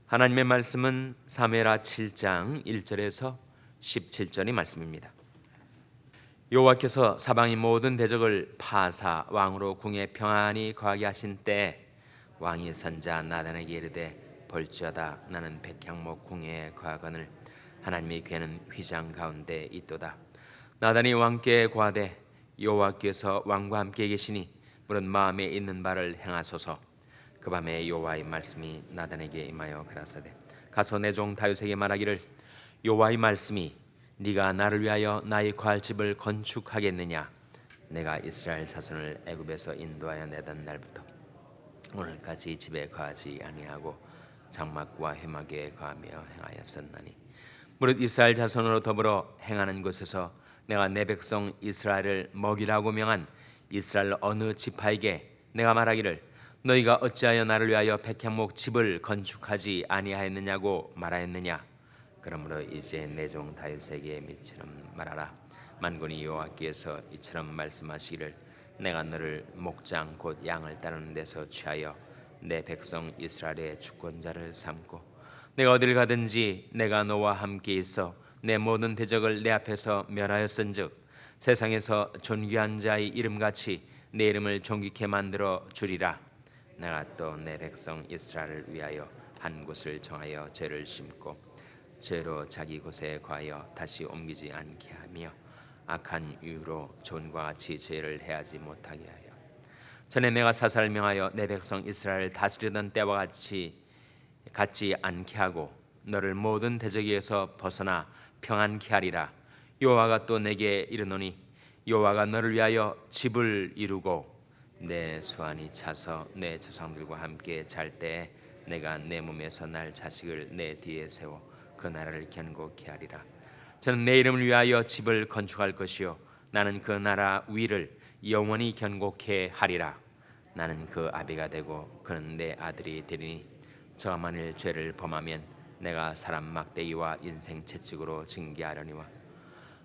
하나님의 말씀은 사무엘하 7장 1절에서 17절의 말씀입니다. 여호와께서 사방의 모든 대적을 파사 왕으로 궁에 평안히 거하게 하신 때 왕이 선자 나단에게 이르되 볼지어다 나는 백향목 궁에 거하거늘 하나님의 괴는 휘장 가운데 있도다. 나단이 왕께 고하되 여호와께서 왕과 함께 계시니 물은 마음에 있는 바를 행하소서. 그 밤에 여호와의 말씀이 나단에게 임하여 가라사대 가서 내 종 다윗에게 말하기를 여호와의 말씀이 네가 나를 위하여 나의 거할 집을 건축하겠느냐. 내가 이스라엘 자손을 애굽에서 인도하여 내던 날부터 오늘까지 집에 거하지 아니하고 장막과 회막에 거하며 행하였었나니 무릇 이스라엘 자손으로 더불어 행하는 곳에서 내가 내 백성 이스라엘을 먹이라고 명한 이스라엘 어느 지파에게 내가 말하기를 너희가 어찌하여 나를 위하여 백향목 집을 건축하지 아니하였느냐고 말하였느냐. 그러므로 이제 내 종 다윗에게 이처럼 말하라. 만군의 여호와께서 이처럼 말씀하시기를 내가 너를 목장 곧 양을 따르는 데서 취하여 내 백성 이스라엘의 주권자를 삼고 내가 어딜 가든지 내가 너와 함께 있어 내 모든 대적을 내 앞에서 멸하였은즉 세상에서 존귀한 자의 이름같이 내 이름을 존귀케 만들어 주리라. 내가 또 내 백성 이스라엘을 위하여 한 곳을 정하여 죄를 심고 죄로 자기 곳에 거하여 다시 옮기지 않게 하며 악한 이유로 존과 같이 죄를 해하지 못하게 하여 전에 내가 사사를 명하여 내 백성 이스라엘을 다스리던 때와 같지 않게 하고 너를 모든 대적에서 벗어나 평안케 하리라. 여호와가 또 내게 이르노니 여호와가 너를 위하여 집을 이루고 내 수완이 차서 내 조상들과 함께 잘 때 내가 내 몸에서 날 자식을 내 뒤에 세워 그 나라를 견고케 하리라. 저는 내 이름을 위하여 집을 건축할 것이요 나는 그 나라 위를 영원히 견고케 하리라. 나는 그 아비가 되고 그는 내 아들이 되리니 저가 만일 죄를 범하면 내가 사람 막대기와 인생 채찍으로 징계하려니와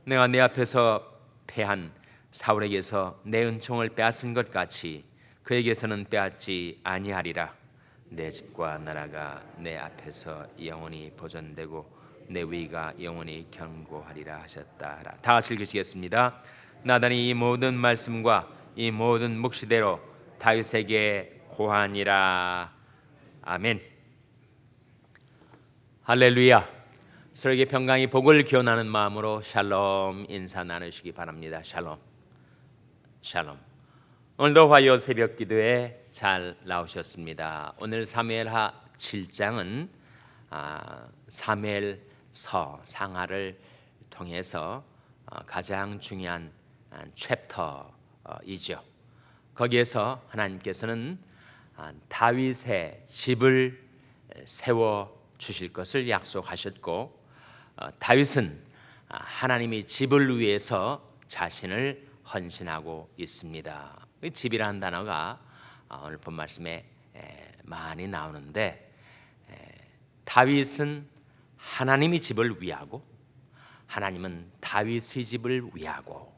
내가 내 앞에서 패한 사울에게서 내 은총을 빼앗은 것 같이 그에게서는 빼앗지 아니하리라. 내 집과 나라가 내 앞에서 영원히 보존되고 내 위가 영원히 견고하리라 하셨다. 다 같이 읽으시겠습니다. 나단이 이 모든 말씀과 이 모든 묵시대로 다윗에게 고하니라. 아멘. 할렐루야. 서로에게 평강이 복을 기원하는 마음으로 샬롬 인사 나누시기 바랍니다. 샬롬. 샬롬. 오늘도 화요 새벽 기도에 잘 나오셨습니다. 오늘 사무엘하 7장은 사무엘서 상하를 통해서 가장 중요한 챕터이죠. 거기에서 하나님께서는 다윗의 집을 세워 주실 것을 약속하셨고 다윗은 하나님의 집을 위해서 자신을 헌신하고 있습니다. 집이라는 단어가 오늘 본 말씀에 많이 나오는데 다윗은 하나님의 집을 위하고 하나님은 다윗의 집을 위하고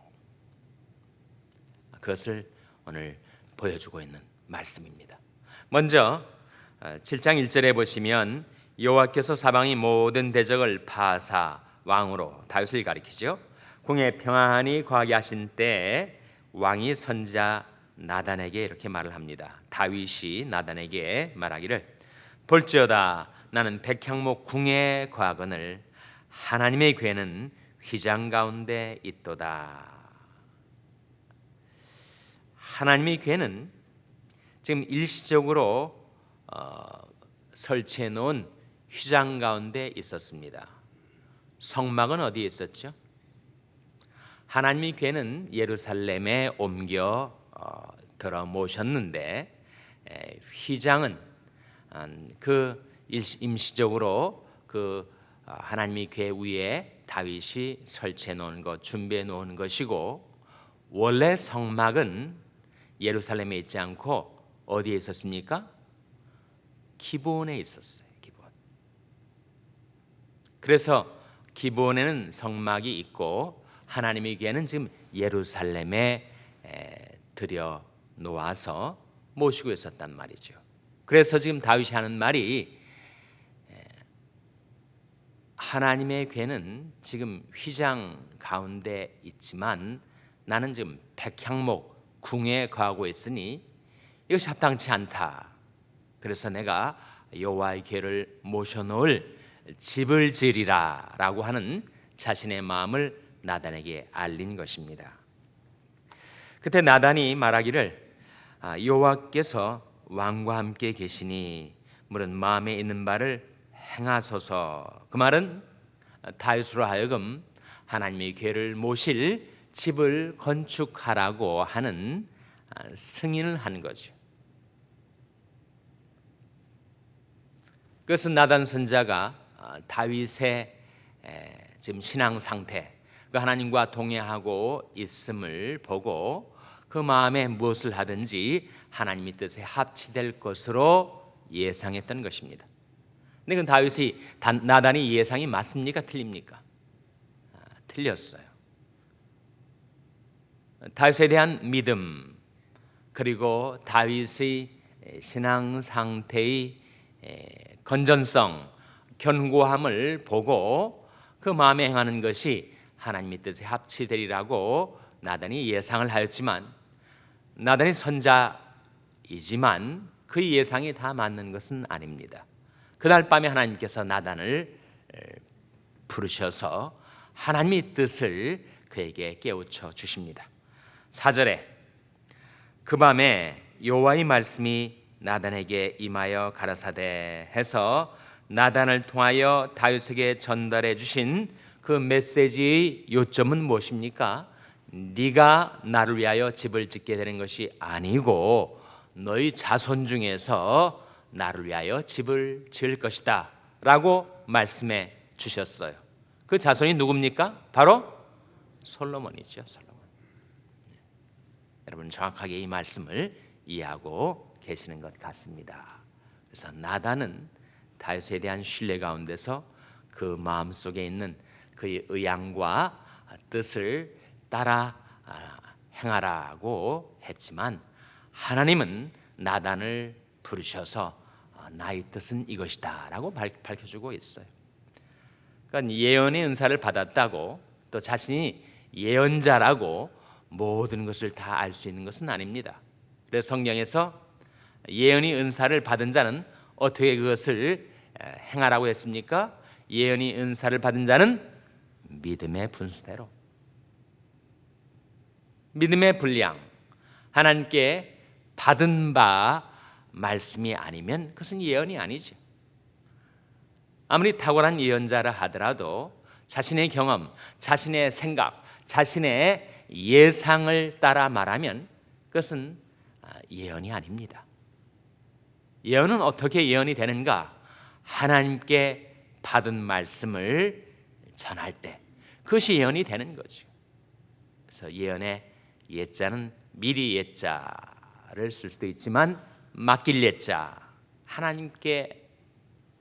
그것을 오늘 보여주고 있는 말씀입니다. 먼저 7장 1절에 보시면 여호와께서 사방의 모든 대적을 파사 왕으로 다윗을 가리키죠. 궁에 평안히 거하게 하신 때 왕이 선자 나단에게 이렇게 말을 합니다. 다윗이 나단에게 말하기를 볼지어다 나는 백향목 궁에 거하거늘 하나님의 괴는 휘장 가운데 있도다. 하나님의 괴는 지금 일시적으로 설치해 놓은 휘장 가운데 있었습니다. 성막은 어디에 있었죠? 하나님의 괴는 예루살렘에 옮겨 들어 모셨는데 휘장은 그 임시적으로 그 하나님의 괴 위에 다윗이 설치해 놓은 것, 준비해 놓은 것이고 원래 성막은 예루살렘에 있지 않고 어디에 있었습니까? 기브온에 있었어요. 기브온. 그래서 기브온에는 성막이 있고 하나님의 괴는 지금 예루살렘에 들여 놓아서 모시고 있었단 말이죠. 그래서 지금 다윗이 하는 말이 하나님의 궤는 지금 휘장 가운데 있지만 나는 지금 백향목 궁에 거하고 있으니 이것이 합당치 않다. 그래서 내가 여호와의 궤를 모셔놓을 집을 지으리라 라고 하는 자신의 마음을 나단에게 알린 것입니다. 그때 나단이 말하기를 여호와께서 왕과 함께 계시니 물은 마음에 있는 바를 행하소서. 그 말은 다윗으로 하여금 하나님의 궤를 모실 집을 건축하라고 하는 승인을 한 거죠. 그것은 나단 선지자가 다윗의 지금 신앙 상태, 그 하나님과 동행하고 있음을 보고 그 마음에 무엇을 하든지 하나님의 뜻에 합치될 것으로 예상했던 것입니다. 근데 그 다윗이 나단이 예상이 맞습니까? 틀립니까? 틀렸어요. 다윗에 대한 믿음, 그리고 다윗의 신앙 상태의 건전성, 견고함을 보고 그 마음에 행하는 것이 하나님의 뜻에 합치되리라고 나단이 예상을 하였지만, 나단이 선자이지만 그 예상이 다 맞는 것은 아닙니다. 그날 밤에 하나님께서 나단을 부르셔서 하나님의 뜻을 그에게 깨우쳐 주십니다. 4절에 그 밤에 여호와의 말씀이 나단에게 임하여 가라사대 해서 나단을 통하여 다윗에게 전달해 주신 그 메시지의 요점은 무엇입니까? 네가 나를 위하여 집을 짓게 되는 것이 아니고 너희 자손 중에서 나를 위하여 집을 지을 것이다 라고 말씀해 주셨어요. 그 자손이 누굽니까? 바로 솔로몬이죠. 솔로몬. 여러분 정확하게 이 말씀을 이해하고 계시는 것 같습니다. 그래서 나단은 다윗에 대한 신뢰 가운데서 그 마음속에 있는 그의 의향과 뜻을 따라 행하라고 했지만, 하나님은 나단을 부르셔서 나의 뜻은 이것이다 라고 밝혀주고 있어요. 그러니까 예언의 은사를 받았다고 또 자신이 예언자라고 모든 것을 다 알 수 있는 것은 아닙니다. 그래서 성경에서 예언의 은사를 받은 자는 어떻게 그것을 행하라고 했습니까? 예언의 은사를 받은 자는 믿음의 분수대로, 믿음의 분량, 하나님께 받은 바 말씀이 아니면 그것은 예언이 아니죠. 아무리 탁월한 예언자라 하더라도 자신의 경험, 자신의 생각, 자신의 예상을 따라 말하면 그것은 예언이 아닙니다. 예언은 어떻게 예언이 되는가? 하나님께 받은 말씀을 전할 때 그것이 예언이 되는 거죠. 그래서 예언의 예자는 미리 예자를 쓸 수도 있지만 맡길 예자, 하나님께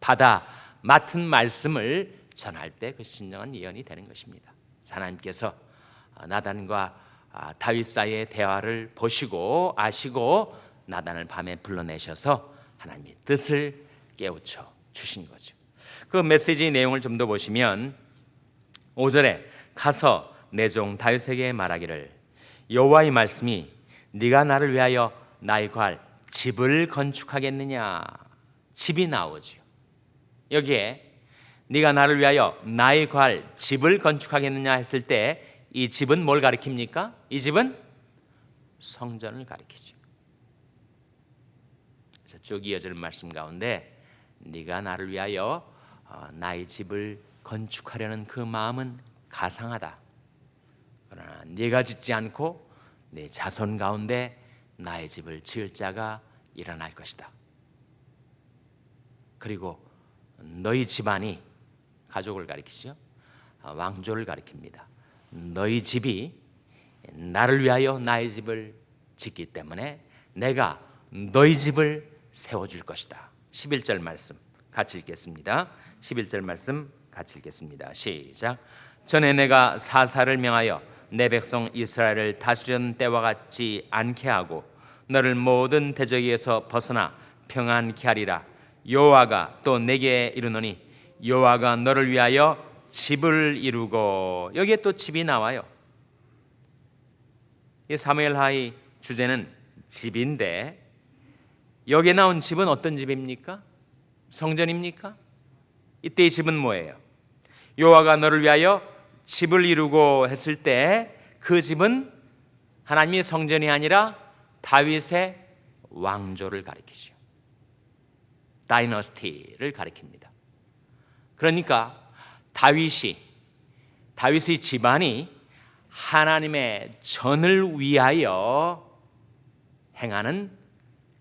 받아 맡은 말씀을 전할 때 그것이 진정한 예언이 되는 것입니다. 하나님께서 나단과 다윗 사이의 대화를 보시고 아시고 나단을 밤에 불러내셔서 하나님의 뜻을 깨우쳐 주신 거죠. 그 메시지의 내용을 좀 더 보시면 5절에 가서 내 종 다윗에게 말하기를 여호와의 말씀이 네가 나를 위하여 나의 관 집을 건축하겠느냐. 집이 나오죠. 여기에 네가 나를 위하여 나의 관 집을 건축하겠느냐 했을 때 이 집은 뭘 가리킵니까? 이 집은 성전을 가리키죠. 그래서 쭉 이어지는 말씀 가운데 네가 나를 위하여 나의 집을 건축하려는 그 마음은 가상하다. 그러나 네가 짓지 않고 네 자손 가운데 나의 집을 지을 자가 일어날 것이다. 그리고 너희 집안이, 가족을 가리키죠. 왕조를 가리킵니다. 너희 집이 나를 위하여 나의 집을 짓기 때문에 내가 너희 집을 세워줄 것이다. 11절 말씀 같이 읽겠습니다. 11절 말씀 같이 읽겠습니다. 시작. 전에 내가 사사를 명하여 내 백성 이스라엘을 다스리던 때와 같지 않게 하고 너를 모든 대적에서 벗어나 평안케 하리라. 여호와가 또 내게 이르노니 여호와가 너를 위하여 집을 이루고, 여기에 또 집이 나와요. 이 사무엘하의 주제는 집인데, 여기에 나온 집은 어떤 집입니까? 성전입니까? 이때의 집은 뭐예요? 여호와가 너를 위하여 집을 이루고 했을 때 그 집은 하나님의 성전이 아니라 다윗의 왕조를 가리키죠. 다이너스티를 가리킵니다. 그러니까 다윗의 집안이 하나님의 전을 위하여 행하는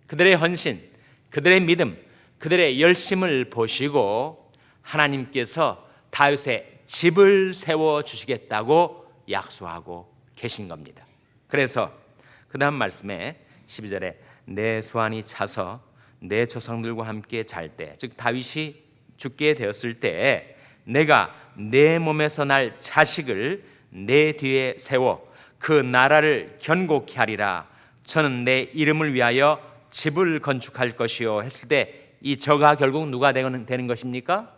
그들의 헌신, 그들의 믿음, 그들의 열심을 보시고 하나님께서 다윗의 집을 세워주시겠다고 약속하고 계신 겁니다. 그래서 그 다음 말씀에 12절에 내 소환이 차서 내 조상들과 함께 잘 때, 즉 다윗이 죽게 되었을 때 내가 내 몸에서 날 자식을 내 뒤에 세워 그 나라를 견고케 하리라. 저는 내 이름을 위하여 집을 건축할 것이요 했을 때 이 저가 결국 누가 되는 것입니까?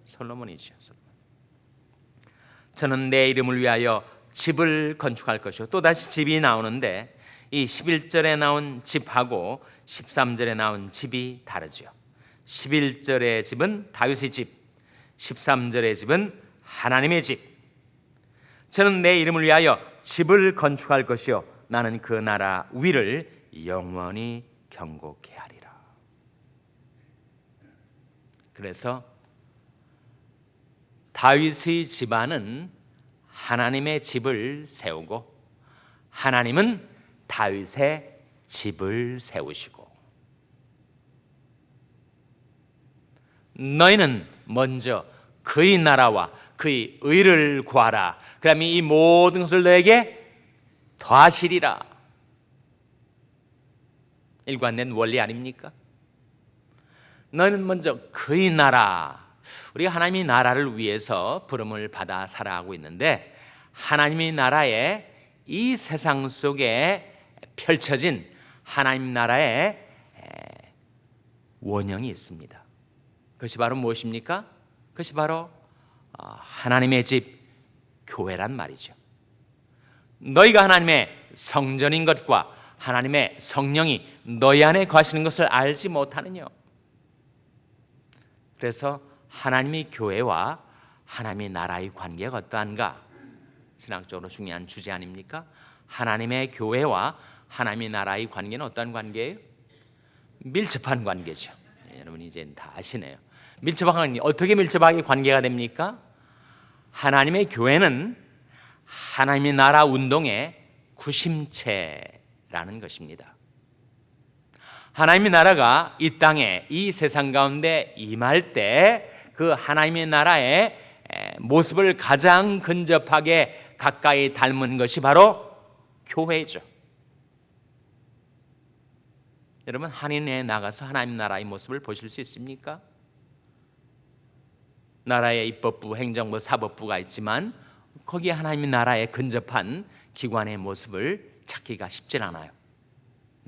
솔로몬이죠. 저는 내 이름을 위하여 집을 건축할 것이요. 또다시 집이 나오는데 이 11절에 나온 집하고 13절에 나온 집이 다르죠. 11절의 집은 다윗의 집, 13절의 집은 하나님의 집. 저는 내 이름을 위하여 집을 건축할 것이요 나는 그 나라 위를 영원히 견고케 하리라. 그래서 다윗의 집안은 하나님의 집을 세우고 하나님은 다윗의 집을 세우시고, 너희는 먼저 그의 나라와 그의 의를 구하라. 그러면 이 모든 것을 너에게 더하시리라. 일관된 원리 아닙니까? 너희는 먼저 그의 나라, 우리가 하나님의 나라를 위해서 부름을 받아 살아가고 있는데 하나님의 나라에 이 세상 속에 펼쳐진 하나님 나라의 원형이 있습니다. 그것이 바로 무엇입니까? 그것이 바로 하나님의 집, 교회란 말이죠. 너희가 하나님의 성전인 것과 하나님의 성령이 너희 안에 거하시는 것을 알지 못하느냐. 그래서 하나님의 교회와 하나님의 나라의 관계가 어떠한가? 신학적으로 중요한 주제 아닙니까? 하나님의 교회와 하나님의 나라의 관계는 어떤 관계예요? 밀접한 관계죠. 여러분이 이제 다 아시네요. 밀접한 관계, 어떻게 밀접하게 관계가 됩니까? 하나님의 교회는 하나님의 나라 운동의 구심체라는 것입니다. 하나님의 나라가 이 땅에, 이 세상 가운데 임할 때 그 하나님의 나라의 모습을 가장 근접하게 가까이 닮은 것이 바로 교회죠. 여러분, 한인회에 나가서 하나님 나라의 모습을 보실 수 있습니까? 나라의 입법부, 행정부, 사법부가 있지만 거기에 하나님의 나라에 근접한 기관의 모습을 찾기가 쉽지 않아요.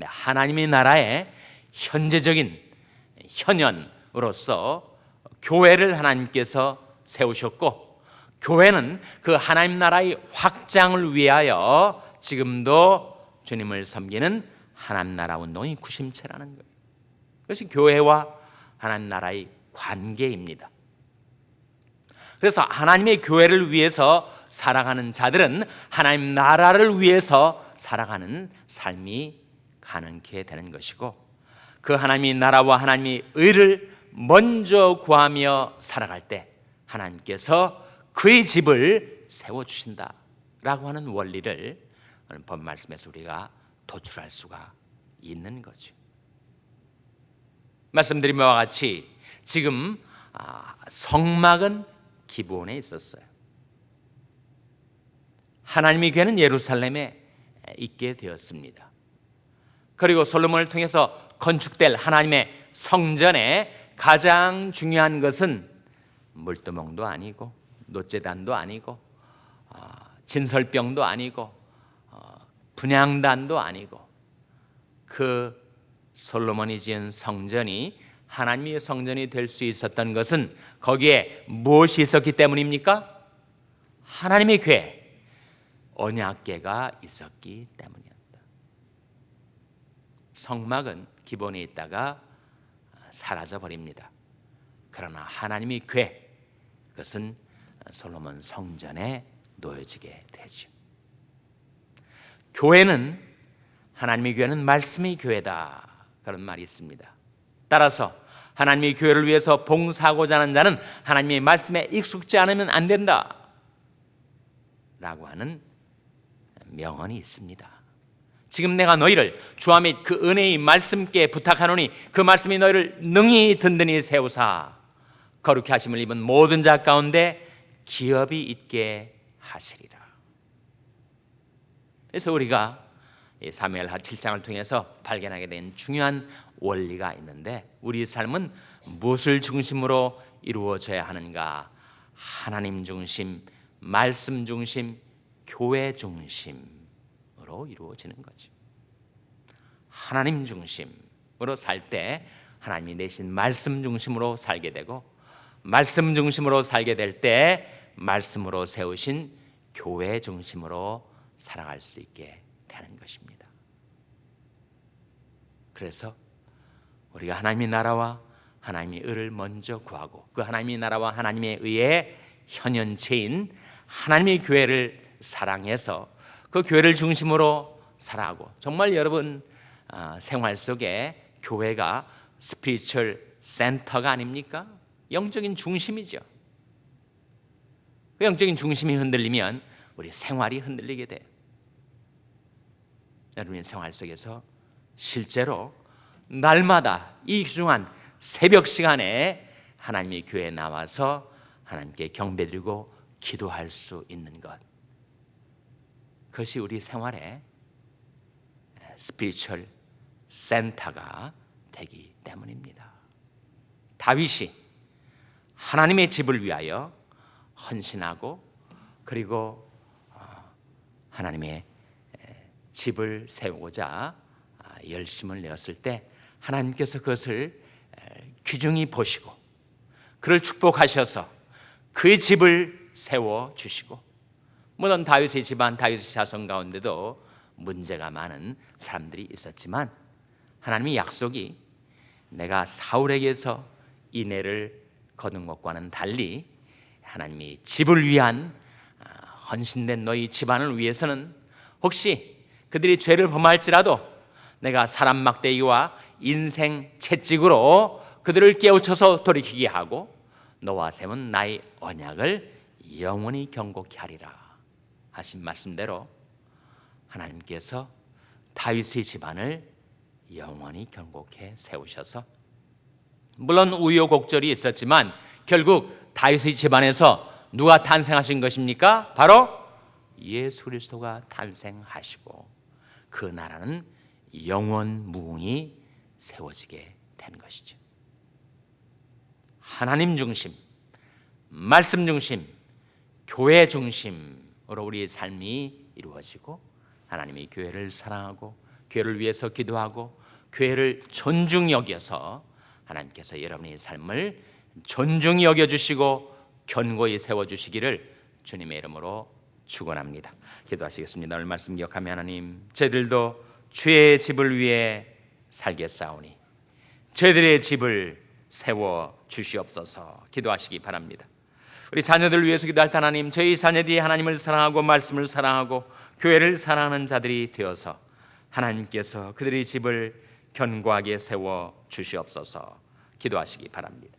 하나님의 나라의 현재적인 현현으로서 교회를 하나님께서 세우셨고, 교회는 그 하나님 나라의 확장을 위하여 지금도 주님을 섬기는 하나님 나라 운동의 구심체라는 거예요. 그것이 교회와 하나님 나라의 관계입니다. 그래서 하나님의 교회를 위해서 살아가는 자들은 하나님 나라를 위해서 살아가는 삶이 가능케 되는 것이고, 그 하나님의 나라와 하나님의 의를 먼저 구하며 살아갈 때 하나님께서 그의 집을 세워주신다라고 하는 원리를 오늘 본 말씀에서 우리가 도출할 수가 있는 거죠. 말씀드린 바와 같이 지금 성막은 기브온에 있었어요. 하나님의 교회는 예루살렘에 있게 되었습니다. 그리고 솔로몬을 통해서 건축될 하나님의 성전에 가장 중요한 것은 물두멍도 아니고 노제단도 아니고 진설병도 아니고 분향단도 아니고 그 솔로몬이 지은 성전이 하나님의 성전이 될 수 있었던 것은 거기에 무엇이 있었기 때문입니까? 하나님의 궤, 언약궤가 있었기 때문이었다. 성막은 기본에 있다가 사라져 버립니다. 그러나 하나님의 궤, 그것은 솔로몬 성전에 놓여지게 되죠. 교회는, 하나님의 교회는 말씀의 교회다, 그런 말이 있습니다. 따라서 하나님의 교회를 위해서 봉사하고자 하는 자는 하나님의 말씀에 익숙지 않으면 안 된다 라고 하는 명언이 있습니다. 지금 내가 너희를 주와 및 그 은혜의 말씀께 부탁하노니 그 말씀이 너희를 능히 든든히 세우사 거룩히 하심을 입은 모든 자 가운데 기업이 있게 하시리라. 그래서 우리가 사무엘하 7장을 통해서 발견하게 된 중요한 원리가 있는데, 우리 삶은 무엇을 중심으로 이루어져야 하는가? 하나님 중심, 말씀 중심, 교회 중심으로 이루어지는 거죠. 하나님 중심으로 살 때 하나님이 내신 말씀 중심으로 살게 되고, 말씀 중심으로 살게 될 때 말씀으로 세우신 교회 중심으로 살아갈 수 있게 되는 것입니다. 그래서 우리가 하나님의 나라와 하나님의 의를 먼저 구하고, 그 하나님의 나라와 하나님의 의의 현현체인 하나님의 교회를 사랑해서 그 교회를 중심으로 살아가고, 정말 여러분 생활 속에 교회가 스피리추얼 센터가 아닙니까? 영적인 중심이죠. 그 영적인 중심이 흔들리면 우리 생활이 흔들리게 돼요. 여러분의 생활 속에서 실제로 날마다 이 귀중한 새벽 시간에 하나님의 교회에 나와서 하나님께 경배드리고 기도할 수 있는 것, 그것이 우리 생활의 스피리추얼 센터가 되기 때문입니다. 다윗이 하나님의 집을 위하여 헌신하고, 그리고 하나님의 집을 세우고자 열심을 내었을 때 하나님께서 그것을 귀중히 보시고 그를 축복하셔서 그의 집을 세워주시고, 물론 다윗의 집안, 다윗의 자손 가운데도 문제가 많은 사람들이 있었지만 하나님의 약속이 내가 사울에게서 인애를 거둔 것과는 달리 하나님이 집을 위한 헌신된 너희 집안을 위해서는 혹시 그들이 죄를 범할지라도 내가 사람 막대기와 인생 채찍으로 그들을 깨우쳐서 돌이키게 하고 너와 세운 나의 언약을 영원히 경고케 하리라 하신 말씀대로 하나님께서 다윗의 집안을 영원히 경고케 세우셔서, 물론 우여곡절이 있었지만 결국 다윗의 집안에서 누가 탄생하신 것입니까? 바로 예수 그리스도가 탄생하시고 그 나라는 영원 무궁히 세워지게 된 것이죠. 하나님 중심, 말씀 중심, 교회 중심으로 우리의 삶이 이루어지고 하나님이 교회를 사랑하고 교회를 위해서 기도하고 교회를 존중히 여겨서 하나님께서 여러분의 삶을 존중히 여겨주시고 견고히 세워주시기를 주님의 이름으로 축원합니다. 기도하시겠습니다. 오늘 말씀 기억하며 하나님, 저희들도 주의 집을 위해 살겠사오니 저희들의 집을 세워 주시옵소서 기도하시기 바랍니다. 우리 자녀들을 위해서 기도할 때 하나님, 저희 자녀들이 하나님을 사랑하고 말씀을 사랑하고 교회를 사랑하는 자들이 되어서 하나님께서 그들의 집을 견고하게 세워 주시옵소서 기도하시기 바랍니다.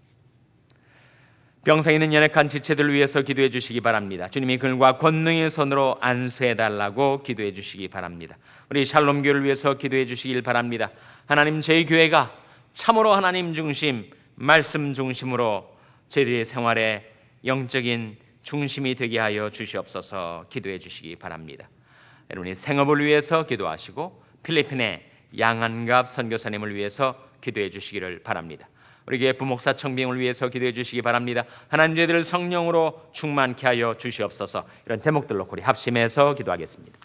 병상에 있는 연약한 지체들을 위해서 기도해 주시기 바랍니다. 주님이 그들과 권능의 손으로 안수해 달라고 기도해 주시기 바랍니다. 우리 샬롬 교회를 위해서 기도해 주시길 바랍니다. 하나님, 저희 교회가 참으로 하나님 중심, 말씀 중심으로 저희들의 생활에 영적인 중심이 되게 하여 주시옵소서 기도해 주시기 바랍니다. 여러분이 생업을 위해서 기도하시고 필리핀의 양한갑 선교사님을 위해서 기도해 주시기를 바랍니다. 우리 교회 부목사 청빙을 위해서 기도해 주시기 바랍니다. 하나님, 저희들을 성령으로 충만케 하여 주시옵소서. 이런 제목들로 우리 합심해서 기도하겠습니다.